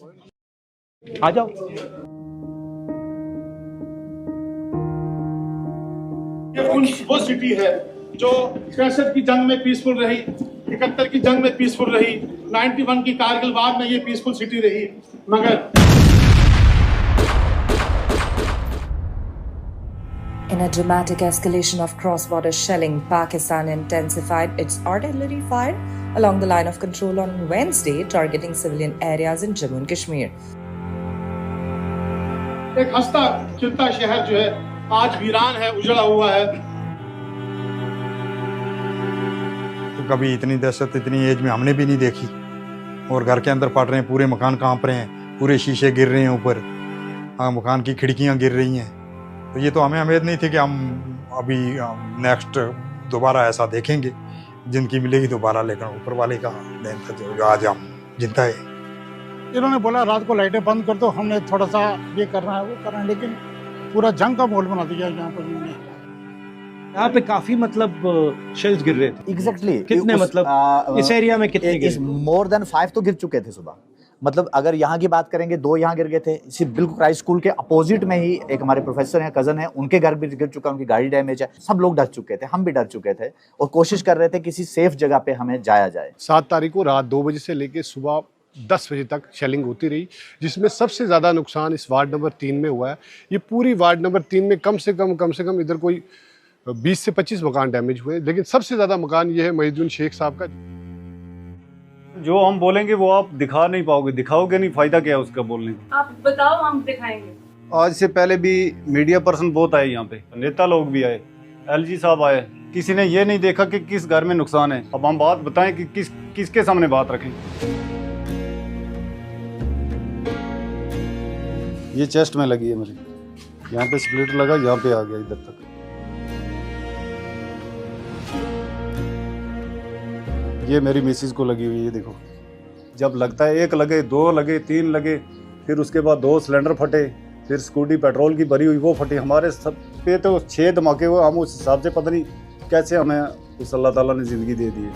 आ जाओ। ये वो सिटी है जो 66 की जंग में पीसफुल रही, 71 की जंग में पीसफुल रही, 91 की कारगिल वार में ये पीसफुल सिटी रही, मगर In a dramatic escalation of cross-border shelling, Pakistan intensified its artillery fire along the line of control on Wednesday, targeting civilian areas in Jammu and Kashmir. एक हंसता खिलता शहर जो है आज वीरान है, उजड़ा हुआ है। तो कभी इतनी दहशत इतनी एज में हमने भी नहीं देखी, और घर के अंदर फट रहे हैं, पूरे मकान कांप रहे हैं, पूरे शीशे गिर रहे हैं ऊपर, मकान की खिड़कियां गिर रही हैं। तो ये तो हमें उम्मीद नहीं थी कि हम अभी नेक्स्ट दोबारा ऐसा देखेंगे, जिंदगी मिलेगी दोबारा, लेकिन ऊपर वाले का देन था जो आज हम जिंदा है। इन्होंने बोला रात को लाइटें बंद कर दो, हमने थोड़ा सा ये करना है वो करना है, लेकिन पूरा जंग का माहौल बना दिया यहाँ पर इन्होंने। यहाँ पे काफी मतलब शेल्स गिर रहे थे। एग्जैक्टली कितने मतलब इस एरिया में कितने गिरे? मोर देन 5 तो गिर चुके थे सुबह। मतलब अगर यहाँ की बात करेंगे 2 यहाँ गिर गए थे। इसी बिल्कुल क्राइस्ट स्कूल के अपोजिट में ही एक हमारे प्रोफेसर हैं, कजन है, उनके घर भी गिर चुका, उनकी गाड़ी डैमेज है। सब लोग डर चुके थे, हम भी डर चुके थे और कोशिश कर रहे थे किसी सेफ जगह पे हमें जाया जाए। 7 तारीख को रात 2 बजे से लेकर सुबह 10 बजे तक शेलिंग होती रही, जिसमें सबसे ज़्यादा नुकसान इस वार्ड नंबर 3 में हुआ है। ये पूरी वार्ड नंबर 3 में कम से कम इधर कोई 20 से 25 मकान डैमेज हुए, लेकिन सबसे ज़्यादा मकान ये है महिउद्दीन शेख साहब का। जो हम बोलेंगे वो आप दिखा नहीं पाओगे, दिखाओगे नहीं, फायदा क्या है उसका बोलने का? आप बताओ, हम दिखाएंगे। आज से पहले भी मीडिया पर्सन बहुत आए यहाँ पे, नेता लोग भी आए, एलजी साहब आए, किसी ने ये नहीं देखा कि किस घर में नुकसान है। अब हम बात बताएं कि किसके सामने बात रखें। ये चेस्ट में लगी है मेरी, यहाँ पे स्प्लिट लगा, यहाँ पे आ गया इधर तक। ये मेरी मिसिस को लगी हुई है, देखो। जब लगता है 1 लगे, 2 लगे, 3 लगे, फिर उसके बाद 2 सिलेंडर फटे, फिर स्कूटी पेट्रोल की भरी हुई वो फटी। हमारे सब पे तो 6 धमाके हुए। हम उस हिसाब से पता नहीं कैसे हमें उस अल्लाह ताला ने ज़िंदगी दे दी है।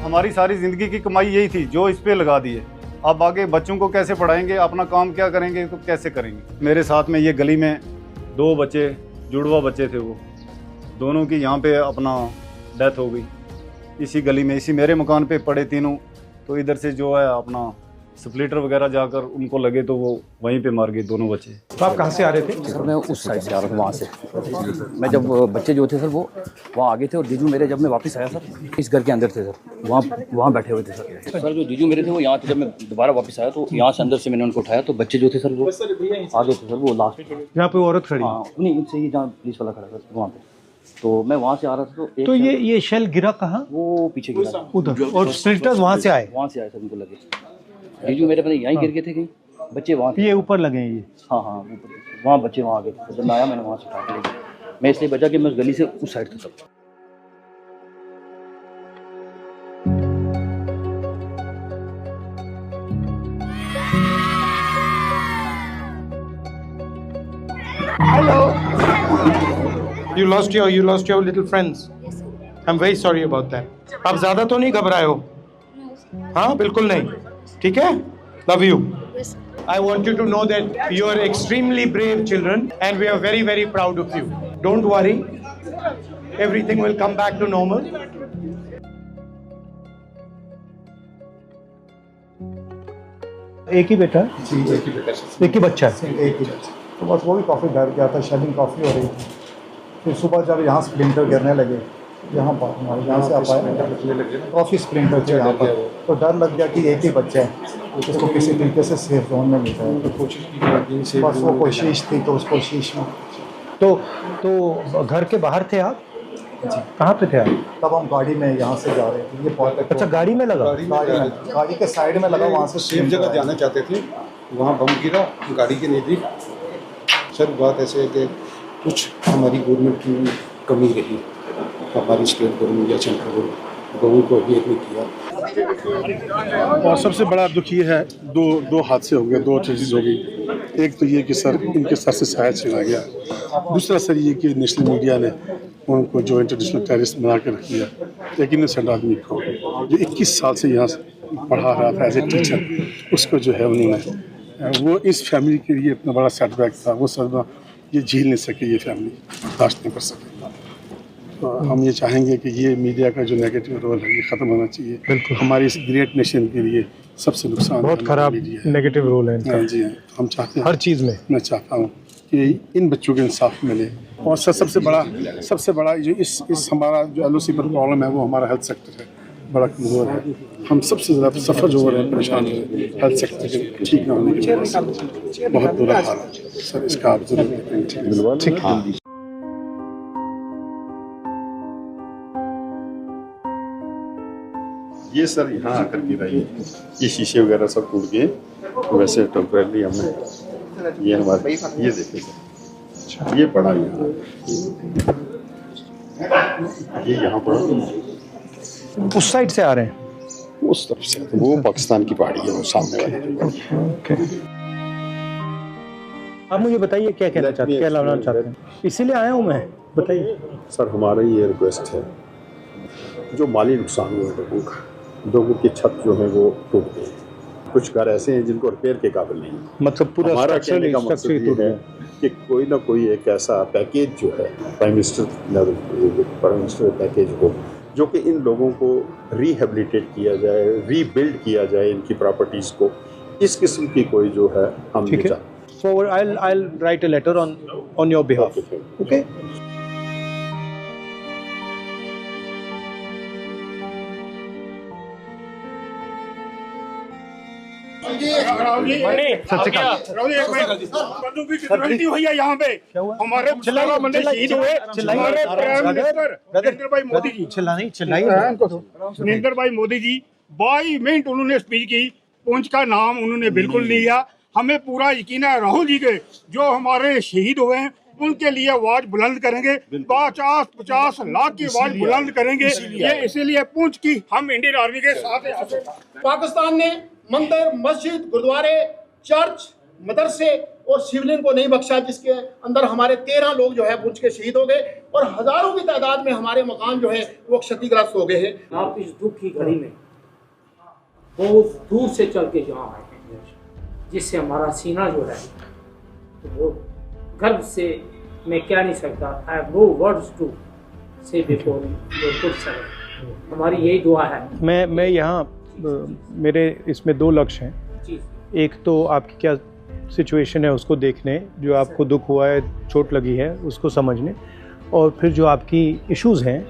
हमारी सारी ज़िंदगी की कमाई यही थी जो इस पे लगा दी है। अब आगे बच्चों को कैसे पढ़ाएंगे, अपना काम क्या करेंगे, तो कैसे करेंगे। मेरे साथ में ये गली में 2 बच्चे, जुड़वा बच्चे थे, वो दोनों की यहाँ पे अपना डेथ हो गई। इसी गली में, इसी मेरे मकान पे पड़े तीनों। तो इधर से जो है अपना स्प्लिटर वगैरह जाकर उनको लगे तो वो वहीं पे मार गए दोनों बच्चे। तो आप कहाँ से आ रहे थे? सर मैं उस साइड से आ रहा था, वहाँ से। मैं जब बच्चे जो थे सर वो वहाँ आगे थे, और जीजू मेरे जब मैं वापस आया सर इस घर के अंदर थे सर, वहाँ बैठे हुए थे सर। जो जीजू मेरे थे वो यहाँ थे। जब मैं दोबारा वापस आया तो यहाँ से अंदर से मैंने उनको उठाया, तो बच्चे जो थे सर वो आगे थे सर, वो लास्ट। यहाँ पे औरत खड़ी? हाँ, नहीं इनसे ही जहाँ पुलिस वाला खड़ा था वहाँ पे। तो मैं वहाँ से आ रहा था तो ये शेल गिरा कहाँ? वो पीछे गिरा उधर, और स्प्लिटर्स वहाँ से आए? वहाँ से आए सर, उनको लगे। जीजू मेरे पता यहीं गिर गए थे, कहीं बच्चे वहाँ। ये ऊपर लगे हैं ये? हाँ ऊपर, वहाँ बच्चे वहाँ आ गए थे। जब मैं आया मैंने वहाँ से उठा के लिया। मैं इसलिए बचा कि मैं उस गली से उस साइड था सब। Hello. You lost your little friends. I'm very sorry about that. आप ज़्यादा तो नहीं घबराए हो? हाँ बिल्कुल नहीं, ठीक है? Love you. I want you to know that you are extremely brave children and we are very very proud of you. Don't worry, everything will come back to normal. एक ही बेटा? जी, एक ही बेटा, एक ही बच्चा है? एक ही बच्चा। तो बस वो भी काफ़ी डर गया था, शेलिंग काफ़ी हो रही थी। फिर सुबह जब यहाँ स्प्लिंटर गिरने लगे, यहाँ पर हमारे यहाँ से आप आए, काफ़ी स्प्लिंटर थे यहाँ पर, तो डर लग गया कि एक ही बच्चा है, उसको किसी तरीके से सेफ जोन में ले जाए। तो कोशिश की, बस वो कोशिश थी, तो उस कोशिश में तो घर के बाहर थे आप? कहाँ पे थे आप? तब हम गाड़ी में यहाँ से जा रहे थे। ये बहुत अच्छा, गाड़ी में लगा? गाड़ी के साइड में लगा, वहाँ से सेफ जगह जाना चाहते थे, वहाँ बम गिरा गाड़ी के नज़दीक। सर बात ऐसे है कि कुछ हमारी गवर्नमेंट की कमी रही, हमारी स्टेट गवर्नमेंट या सेंट्रल गवर्नमेंट को भी नहीं किया। और सबसे बड़ा दुख ये है, दो हादसे हो गए, 2 चीज़ हो गई। एक तो ये कि सर इनके सर से शायद चला गया, दूसरा सर ये कि नेशनल मीडिया ने उनको जो इंटरनेशनल टेररिस्ट बना कर रख दिया। एक इनोसेंट आदमी को जो 21 साल से यहाँ पढ़ा रहा था एज ए टीचर, उसको जो है उन्होंने वो इस फैमिली के लिए इतना बड़ा सेटबैक था, वो सदमा ये झेल नहीं सके, ये फैमिली बर्दाश्त नहीं कर सके। तो हम ये चाहेंगे कि ये मीडिया का जो नेगेटिव रोल है ये ख़त्म होना चाहिए। बिल्कुल। हमारी इस ग्रेट नेशन के लिए सबसे नुकसान बहुत खराब नेगेटिव रोल है इनका। हाँ जी, हाँ, हम चाहते हैं हर चीज़ में। मैं चाहता हूँ कि इन बच्चों को इंसाफ मिले। और सबसे बड़ा जो इस हमारा जो LOC पर प्रॉब्लम है वो हमारा हेल्थ सेक्टर है, बड़ा कमज़ोर है। हम सबसे ज़्यादा सफ़र जो हो रहे हैं, परेशान हो रहे हैं हेल्थ सेक्टर के ठीक ना होने की वजह से। बहुत बुरा हाल है सर, इसका आप जरूर देखें। ठीक है। ये सर यहाँ आकर गिरा, ये शीशे वगैरह सब टूट गए। वैसे टेम्परेरी हमने ये हमारे ये देखे सर, ये पड़ा यहाँ, ये यहाँ पड़ा। उस साइड से आ रहे हैं? उस तरफ से, तो वो पाकिस्तान की पहाड़ी है, वो सामने वाली। ओके। आप मुझे बताइए क्या कहना चाहते हैं, क्या लाना चाहते हैं? इसीलिए आया हूँ मैं, बताइए। सर हमारा ये रिक्वेस्ट है, जो माली नुकसान हुआ है लोगों की छत जो है वो टूट गई, कुछ घर ऐसे हैं जिनको रिपेयर के काबिल नहीं है। मतलब पूरा हमारा कहने का मकसद ये है कि कोई ना कोई एक ऐसा पैकेज जो है प्राइम मिनिस्टर पैकेज हो, जो कि इन लोगों को रिहेबिलिटेट किया जाए, रीबिल्ड किया जाए इनकी प्रॉपर्टीज़ को। इस किस्म की कोई जो है हम ठीक है। So I'll write a letter on your behalf. Okay. भैया यहाँ पे हमारे शहीद हुए हमारे प्राइम मिनिस्टर नरेंद्र भाई मोदी जी, नरेंद्र भाई मोदी जी 22 मिनट उन्होंने स्पीच की, पुंछ का नाम उन्होंने बिल्कुल नहीं लिया। हमें पूरा यकीन है राहुल जी के जो हमारे शहीद हुए हैं उनके लिए आवाज बुलंद करेंगे, 50 लाख की आवाज बुलंद करेंगे। ये इसीलिए पुंछ की हम इंडियन आर्मी के साथ हैं। पाकिस्तान ने मंदिर, मस्जिद, गुरुद्वारे, चर्च, मदरसे और सिविलियन को नहीं बख्शा, जिसके अंदर हमारे 13 लोग जो है पुंछ के शहीद हो गए और हजारों की तादाद में हमारे मकान जो है वो क्षतिग्रस्त हो गए हैं। आप इस दुख की घड़ी में बहुत दूर से चल के यहाँ आए हैं, जिससे हमारा सीना जो है वो गर्व से मैं कह नहीं सकता। I have no words to say before your good service. हमारी यही दुआ है। मैं यहाँ मेरे इसमें 2 लक्ष्य हैं। एक तो आपकी क्या सिचुएशन है उसको देखने, जो आपको दुख हुआ है, चोट लगी है, उसको समझने, और फिर जो आपकी इश्यूज़ हैं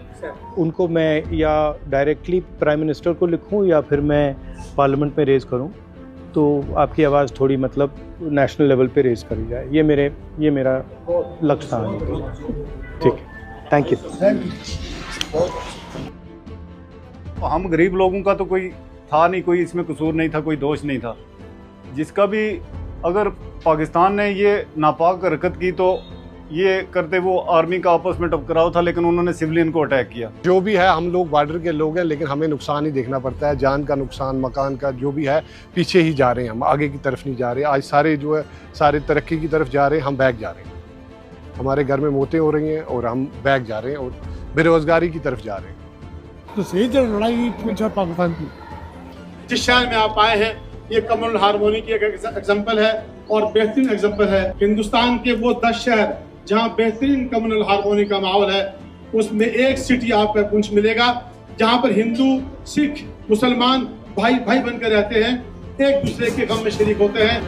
उनको मैं या डायरेक्टली प्राइम मिनिस्टर को लिखूं या फिर मैं पार्लियामेंट में रेज़ करूं, तो आपकी आवाज़ थोड़ी मतलब नेशनल लेवल पे रेज़ करी जाए। ये मेरा लक्ष्य था। ठीक है, थैंक यू। हम गरीब लोगों का तो कोई था नहीं, कोई इसमें कसूर नहीं था, कोई दोष नहीं था। जिसका भी अगर पाकिस्तान ने ये नापाक हरकत की तो ये करते वो आर्मी का आपस में टकराव था, लेकिन उन्होंने सिविलियन को अटैक किया। जो भी है, हम लोग बॉर्डर के लोग हैं, लेकिन हमें नुकसान ही देखना पड़ता है। जान का नुकसान, मकान का, जो भी है पीछे ही जा रहे हैं, हम आगे की तरफ नहीं जा रहे। आज सारे जो है सारे तरक्की की तरफ जा रहे हैं, हम बैक जा रहे हैं। हमारे घर में मौतें हो रही हैं और हम बैक जा रहे हैं और बेरोजगारी की तरफ जा रहे हैं। तो सही लड़ाई पाकिस्तान की जिस शहर में आप आए हैं, ये कम्युनल हार्मोनी की एक एग्जाम्पल है और बेहतरीन एग्जाम्पल है। हिंदुस्तान के वो 10 शहर जहाँ बेहतरीन कम्युनल हार्मोनी का माहौल है, उसमें एक सिटी आपको पुंछ मिलेगा, जहाँ पर हिंदू, सिख, मुसलमान भाई भाई बनकर रहते हैं, एक दूसरे के गम में शरीक होते हैं।